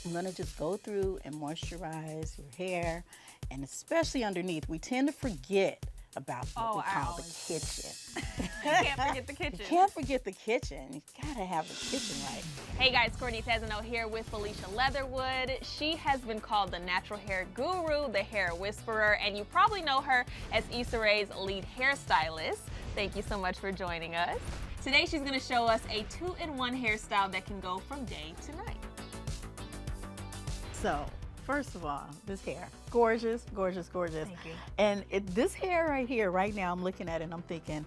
I'm gonna just go through and moisturize your hair, and especially underneath. We tend to forget about what we call the kitchen. Can't forget the kitchen. You can't forget the kitchen. You gotta have the kitchen right. Hey guys, Courtney Tezano here with Felicia Leatherwood. She has been called the natural hair guru, the hair whisperer, and you probably know her as Issa Rae's lead hairstylist. Thank you so much for joining us. Today she's gonna show us a 2-in-1 hairstyle that can go from day to night. So, first of all, this hair, gorgeous, gorgeous, gorgeous. Thank you. And this hair right here, right now, I'm looking at it and I'm thinking,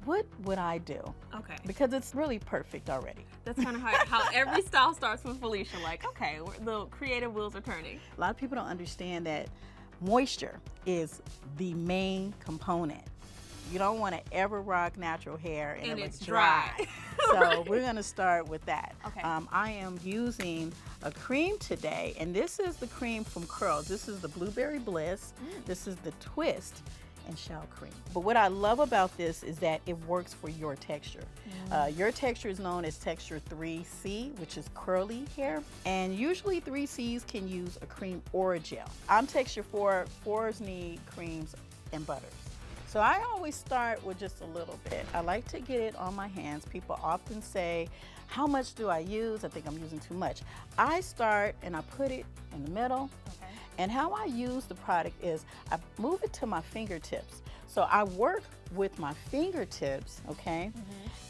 what would I do? Okay. Because it's really perfect already. That's kind of how every style starts with Felicia. Like, okay, the creative wheels are turning. A lot of people don't understand that moisture is the main component. You don't want to ever rock natural hair and it looks dry. So Right. we're going to start with that. Okay. I am using a cream today, and this is the cream from Curls. This is the Blueberry Bliss. This is the Twist and Shell cream. But what I love about this is that it works for your texture. Your texture is known as texture 3C, which is curly hair. And usually 3Cs can use a cream or a gel. I'm texture 4. 4s need creams and butters. So I always start with just a little bit. I like to get it on my hands. People often say, how much do I use? I think I'm using too much. I start and I put it in the middle. Okay. And how I use the product is I move it to my fingertips. So I work with my fingertips, okay?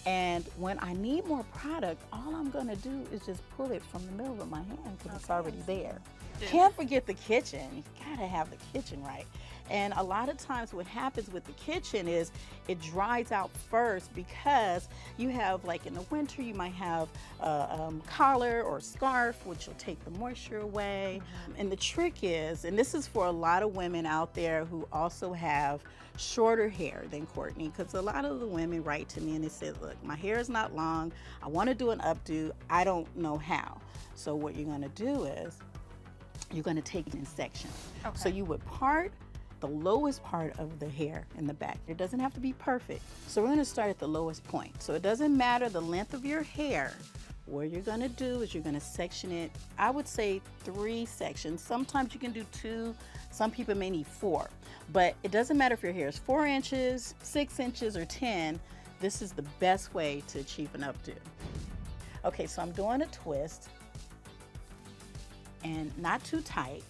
And when I need more product, all I'm gonna do is just pull it from the middle of my hand because it's already there. Can't forget the kitchen. You gotta have the kitchen right. And a lot of times what happens with the kitchen is it dries out first because you have, like in the winter, you might have a collar or a scarf, which will take the moisture away. And the trick is, and this is for a lot of women out there who also have shorter hair than Courtney, because a lot of the women write to me and they say, look, my hair is not long. I wanna do an updo. I don't know how. So what you're gonna do is, you're gonna take it in sections. Okay. So you would part the lowest part of the hair in the back. It doesn't have to be perfect. So we're gonna start at the lowest point. So it doesn't matter the length of your hair. What you're gonna do is you're gonna section it, I would say 3 sections. Sometimes you can do 2, some people may need 4. But it doesn't matter if your hair is 4 inches, 6 inches, or 10, this is the best way to achieve an updo. Okay, so I'm doing a twist, and not too tight.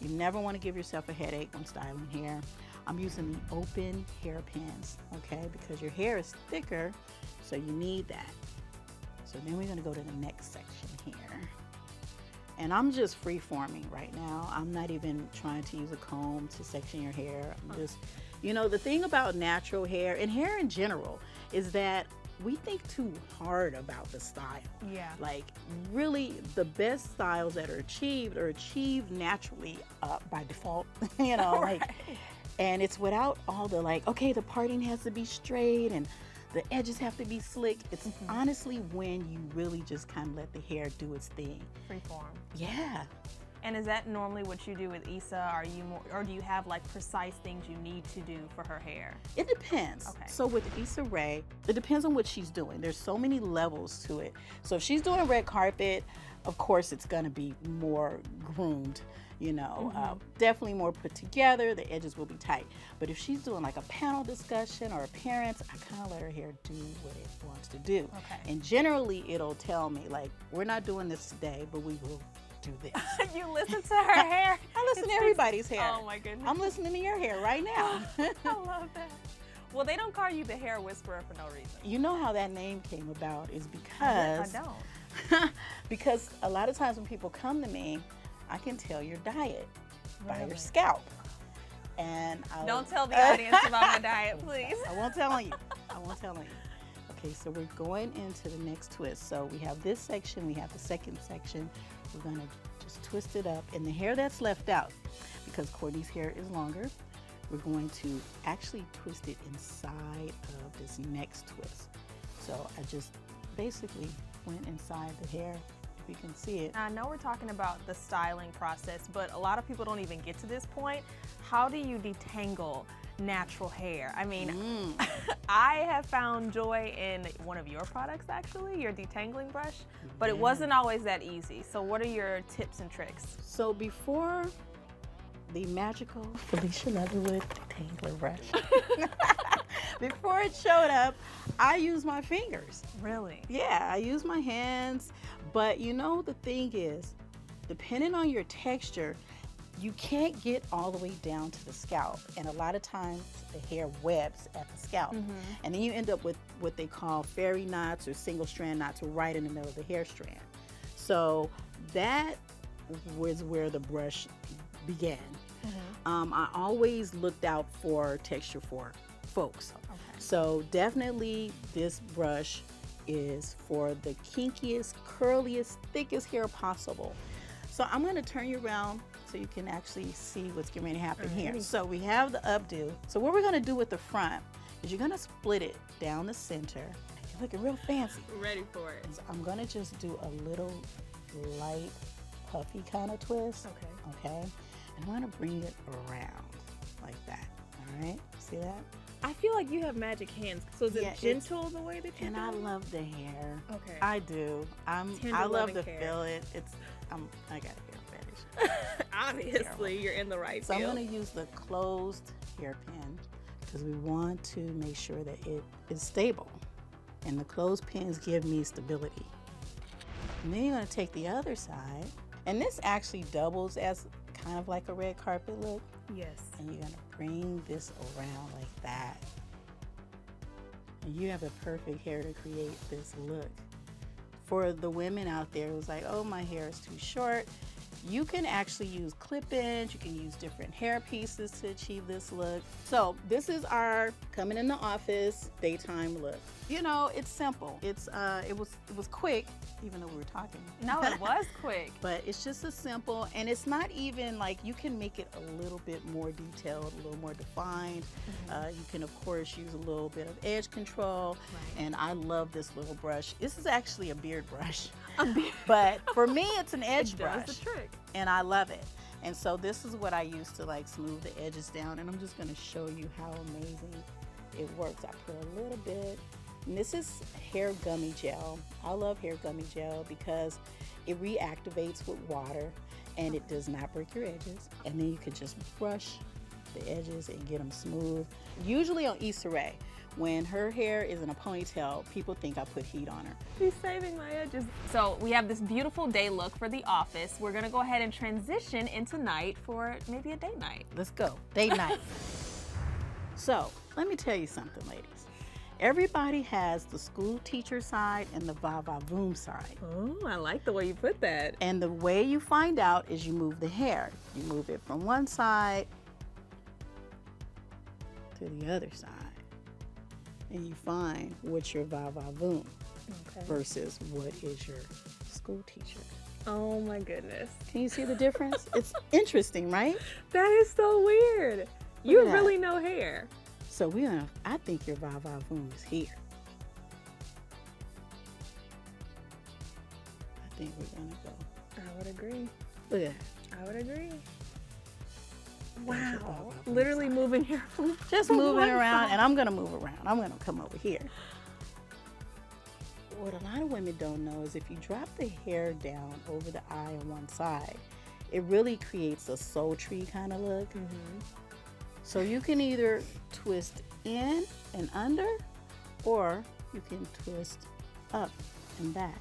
You never want to give yourself a headache when styling hair. I'm using the open hairpins, okay, because your hair is thicker, so you need that. So then we're gonna go to the next section here. And I'm just free-forming right now. I'm not even trying to use a comb to section your hair. I'm just, you know, the thing about natural hair, and hair in general, is that we think too hard about the style. Yeah. Like, really, the best styles that are achieved naturally by default, you know, Right. like, and it's without all the like, okay, the parting has to be straight and the edges have to be slick. It's honestly when you really just kind of let the hair do its thing. Freeform. Yeah. And is that normally what you do with Issa? Are you more, or do you have like precise things you need to do for her hair? It depends. Okay. So with Issa Rae, it depends on what she's doing. There's so many levels to it. So if she's doing a red carpet, of course it's gonna be more groomed, you know, definitely more put together, the edges will be tight. But if she's doing like a panel discussion or appearance, I kind of let her hair do what it wants to do. Okay. And generally it'll tell me like, we're not doing this today, but we will do this. You listen to her hair? I listen to everybody's hair. Oh my goodness. I'm listening to your hair right now. I love that. Well, they don't call you the hair whisperer for no reason. You know how that name came about is I because don't. because a lot of times when people come to me, I can tell your diet by Really? your scalp. And Don't tell the audience about my diet, please. I won't tell you. I won't tell you. Okay, so we're going into the next twist. So we have this section, we have the second section. We're gonna just twist it up. And the hair that's left out, because Courtney's hair is longer, we're going to actually twist it inside of this next twist. So I just basically went inside the hair, if you can see it. I know we're talking about the styling process, but a lot of people don't even get to this point. How do you detangle natural hair. I mean, I have found joy in one of your products, actually, your detangling brush, but it wasn't always that easy. So what are your tips and tricks? So before the magical Felicia Leatherwood detangler brush, before it showed up, I used my fingers. Really? Yeah, I use my hands, but you know, the thing is, depending on your texture, you can't get all the way down to the scalp, and a lot of times the hair webs at the scalp, and then you end up with what they call fairy knots or single strand knots right in the middle of the hair strand. So that was where the brush began. I always looked out for texture for folks. So definitely this brush is for the kinkiest, curliest, thickest hair possible. So I'm going to turn you around so you can actually see what's getting ready to happen here. So we have the updo. So what we're going to do with the front is you're going to split it down the center. You're looking real fancy. Ready for it. So I'm going to just do a little light, puffy kind of twist. Okay. And I'm going to bring it around like that. All right. See that? I feel like you have magic hands. So is it gentle the way that you do? And I love the hair. Okay. I do. I love to feel it. I got a hair fetish. Obviously, you're in the right field. So field. I'm going to use the closed hairpin because we want to make sure that it is stable. And the closed pins give me stability. And then you're going to take the other side. And this actually doubles as kind of like a red carpet look. Yes. And you're going to bring this around like that. And you have the perfect hair to create this look. For the women out there who's like, oh, my hair is too short, you can actually use clip-ins, you can use different hair pieces to achieve this look. So this is our coming in the office daytime look. You know, it's simple. It was quick, even though we were talking. No, it was quick. But it's just a simple, and it's not even like, you can make it a little bit more detailed, a little more defined. You can of course use a little bit of edge control. And I love this little brush. This is actually a beard brush. But for me, it's an edge brush. Does the trick. And I love it. And so this is what I use to like smooth the edges down. And I'm just gonna show you how amazing it works. I put a little bit, and this is hair gummy gel. I love hair gummy gel because it reactivates with water and it does not break your edges. And then you could just brush the edges and get them smooth. Usually on Issa Rae, when her hair is in a ponytail, people think I put heat on her. She's saving my edges. So we have this beautiful day look for the office. We're gonna go ahead and transition into night for maybe a date night. Let's go, date night. So let me tell you something, ladies. Everybody has the school teacher side and the va-va-voom side. Oh, I like the way you put that. And the way you find out is you move the hair. You move it from one side to the other side. And you find what's your va-va-voom versus what is your school teacher. Oh my goodness. Can you see the difference? It's interesting, right? That is so weird. You really know hair. So I think your va-va-voom is here. I think we're gonna go. I would agree. Look at that. I would agree. Wow. Literally moving here. Just moving around, and I'm gonna move around. I'm gonna come over here. What a lot of women don't know is if you drop the hair down over the eye on one side, it really creates a sultry kind of look. So you can either twist in and under, or you can twist up and back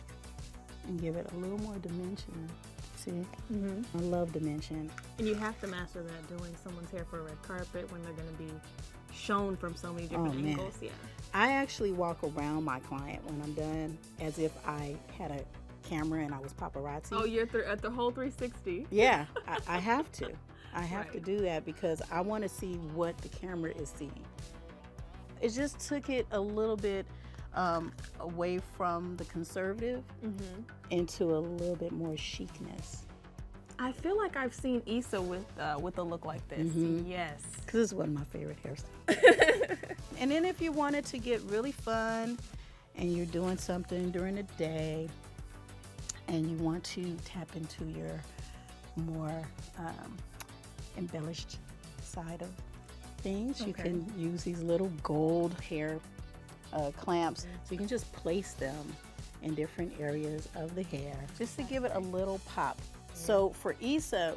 and give it a little more dimension. See? I love dimension. And you have to master that, doing someone's hair for a red carpet when they're going to be shown from so many different angles. Yeah. I actually walk around my client when I'm done as if I had a camera and I was paparazzi. Oh, you're at the whole 360. Yeah, I have to. I have to do that because I want to see what the camera is seeing. It just took it a little bit away from the conservative into a little bit more chicness. I feel like I've seen Issa with a look like this. Yes. Because it's one of my favorite hairstyles. And then if you wanted to get really fun and you're doing something during the day and you want to tap into your more embellished side of things. You can use these little gold hair clamps, so you can just place them in different areas of the hair just to give it a little pop. So for Issa,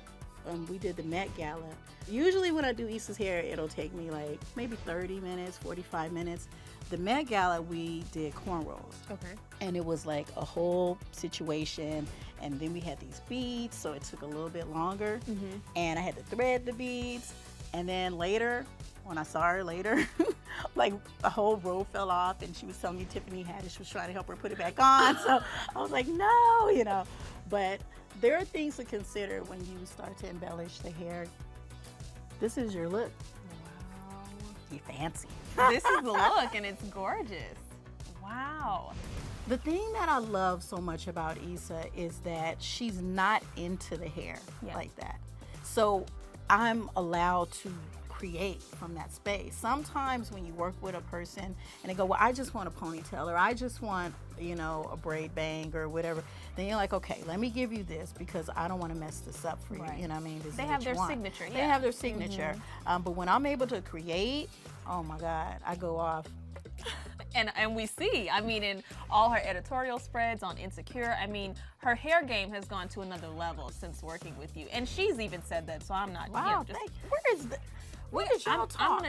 we did the Met Gala. Usually when I do Issa's hair, it'll take me like maybe 30 minutes, 45 minutes. The Met Gala, we did cornrows. Okay. And it was like a whole situation. And then we had these beads, so it took a little bit longer. And I had to thread the beads. And then later, when I saw her later, like a whole row fell off, and she was telling me Tiffany Haddish was trying to help her put it back on. So I was like, no, you know. But there are things to consider when you start to embellish the hair. This is your look. Wow. You fancy. This is the look, and it's gorgeous. Wow. The thing that I love so much about Issa is that she's not into the hair like that. So I'm allowed to create from that space. Sometimes when you work with a person and they go, well, I just want a ponytail, or I just want, you know, a braid bang or whatever, then you're like, okay, let me give you this because I don't want to mess this up for you. You know what I mean? They have their signature. They have their signature. But when I'm able to create, oh my God, I go off. And we see, I mean, in all her editorial spreads on Insecure, I mean, her hair game has gone to another level since working with you. And she's even said that, so I'm not, wow, you know, just... Where is the... Where did y'all talk?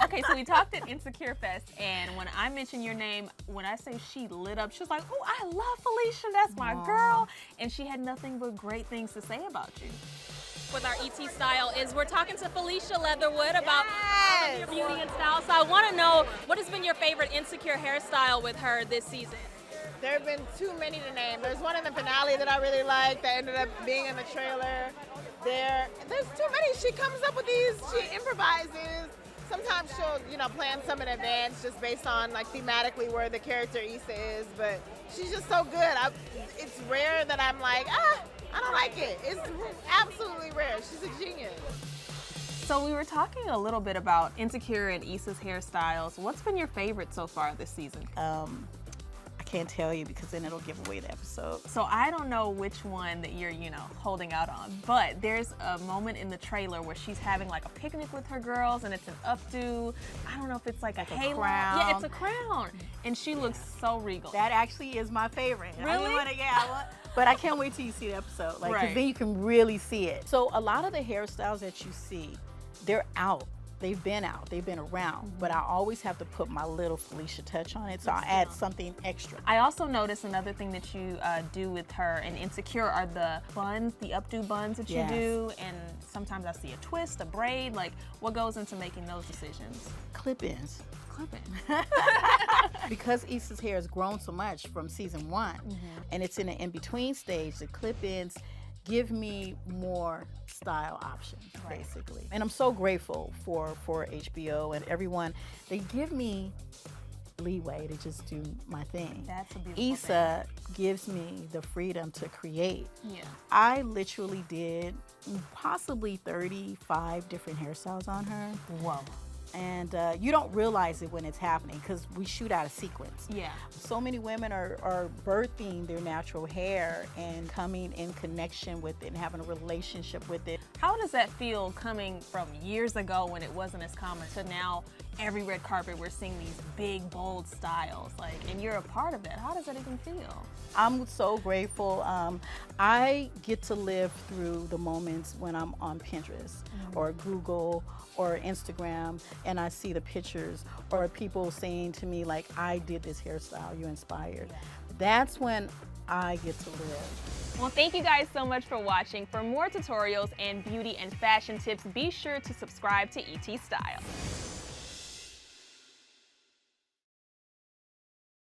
Okay, so we talked at Insecure Fest, and when I mentioned your name, when I say she lit up, she was like, oh, I love Felicia, that's my girl. And she had nothing but great things to say about you. With our ET style is we're talking to Felicia Leatherwood about all of your beauty and style. So I want to know, what has been your favorite Insecure hairstyle with her this season? There have been too many to name. There's one in the finale that I really liked that ended up being in the trailer. There's too many. She comes up with these, she improvises. Sometimes she'll, you know, plan some in advance just based on like thematically where the character Issa is, but she's just so good. It's rare that I'm like, I don't like it. It's absolutely rare. She's a genius. So we were talking a little bit about Insecure and Issa's hairstyles. What's been your favorite so far this season? I can't tell you because then it'll give away the episode. So I don't know which one that you're, you know, holding out on, but there's a moment in the trailer where she's having like a picnic with her girls and it's an updo. I don't know if it's like a halo. Crown. Yeah, it's a crown. And she looks so regal. That actually is my favorite. Really? But I can't wait till you see the episode. Like, 'cause then you can really see it. So a lot of the hairstyles that you see, they're out. They've been out, they've been around, but I always have to put my little Felicia touch on it, so I add something extra. I also noticed another thing that you do with her in Insecure are the buns, the updo buns that you do, and sometimes I see a twist, a braid. Like, what goes into making those decisions? Clip-ins. Clip-in. Because Issa's hair has grown so much from season 1, and it's in an in-between stage, the clip-ins give me more style options, basically. And I'm so grateful for HBO and everyone. They give me leeway to just do my thing. That's a beautiful Issa gives me the freedom to create. Yeah. I literally did possibly 35 different hairstyles on her. Whoa. And you don't realize it when it's happening because we shoot out of sequence. Yeah. So many women are birthing their natural hair and coming in connection with it and having a relationship with it. How does that feel coming from years ago when it wasn't as common to now every red carpet we're seeing these big, bold styles, like, and you're a part of that? How does that even feel? I'm so grateful. I get to live through the moments when I'm on Pinterest or Google or Instagram and I see the pictures or people saying to me like, I did this hairstyle, you inspired. That's when I get to live. Well, thank you guys so much for watching. For more tutorials and beauty and fashion tips, be sure to subscribe to ET Style.